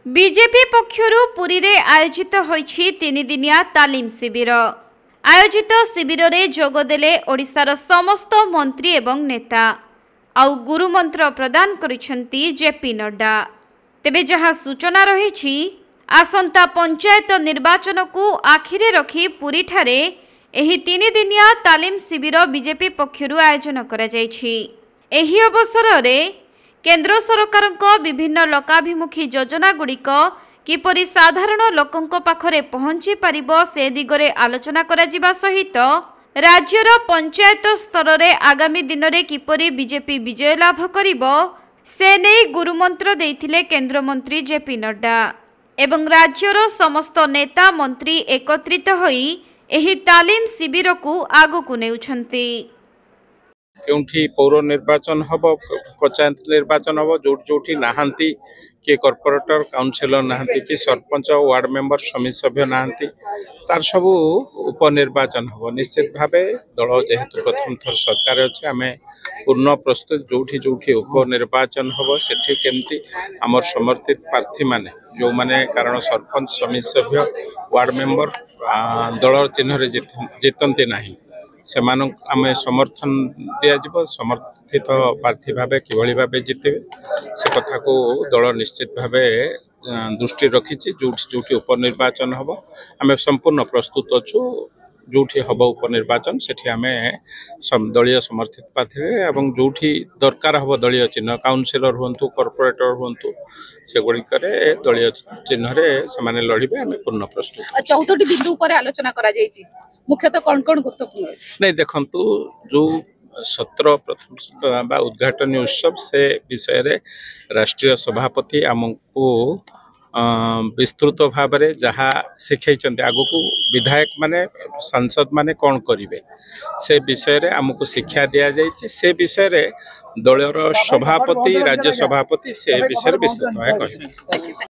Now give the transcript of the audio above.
BJP पक्षरु Puri रे आयोजित होईछि 3 दिनिया तालीम शिविर। आयोजित शिविर रे जोगदेले ओडिशार समस्त मंत्री एवं नेता आउ गुरुमंत्र प्रदान करिसेंती जेपी नड्डा। तेबे जहा सूचना रहिछि आसंता पंचायत निर्वाचन को आखिरे रखी पुरी ठारे एही 3 दिनिया तालीम शिविर बीजेपी पक्षरु आयोजन करा जायछि। एही अवसर रे केंद्र सरकार विभिन्न लोकाभिमुखी योजना गुड़िक किपरि साधारण लोकों पाखरे पहुंची पारिबो से दिगरे आलोचना करा जिबा सहित राज्यर पंचायत स्तर रे आगामी दिन रे किपरि बीजेपी विजय लाभ करिबो से नै गुरुमंत्र देइथिले केंद्र मंत्री जेपी नड्डा एवं राज्यर समस्त नेता मंत्री एकत्रित होई एही तालीम शिविर को आगकु नेउछंती। क्योंकि पौर निर्वाचन हम पंचायत निर्वाचन हम जो नहांती किए कॉर्पोरेटर काउंसिलर नहांती कि सरपंच वार्ड मेंबर समिति सभ्य नहांती तार सबू उपनिर्वाचन हम निश्चित भावे दल जेहेतु प्रथम थर सरकार अच्छे आम पूर्ण प्रस्तुत जोठी उपनिर्वाचन हम सेठी केमती आमर समर्थित प्रार्थी माने जो माने कारण सरपंच समिति सभ्य वार्ड मेंबर दल चिन्ह जितंती नहीं से आम समर्थन दिज्व समर्थित प्रार्थी भाव किभली भाव जिते से कथा को दल निश्चित भाव दृष्टि रखी जो उपनिर्वाचन हम आम संपूर्ण प्रस्तुत अच्छु जो हम उपनिर्वाचन से दलीय समर्थित प्रार्थी एवं जो दरकार हम दलीय चिन्ह काउंसिलर हूँ कॉर्पोरेटर हूँ से गुड़िक दलीय चिन्ह से लड़े आम पूर्ण प्रस्तुत। 14टी बिंदु पर आलोचना करा जायछि मुख्यतः कौन गुरुत्वपूर्ण नहीं देखंतु जो सत्र प्रथम उद्घाटन उत्सव से विषय रे राष्ट्रीय सभापति आमको विस्तृत भाव में जहाँ शिखई आगु को विधायक माने सांसद माने कौन करेंगे से विषय रे आमको शिक्षा दि जाए से विषय रे दलर सभापति राज्य सभापति से विषय विस्तृत भाव।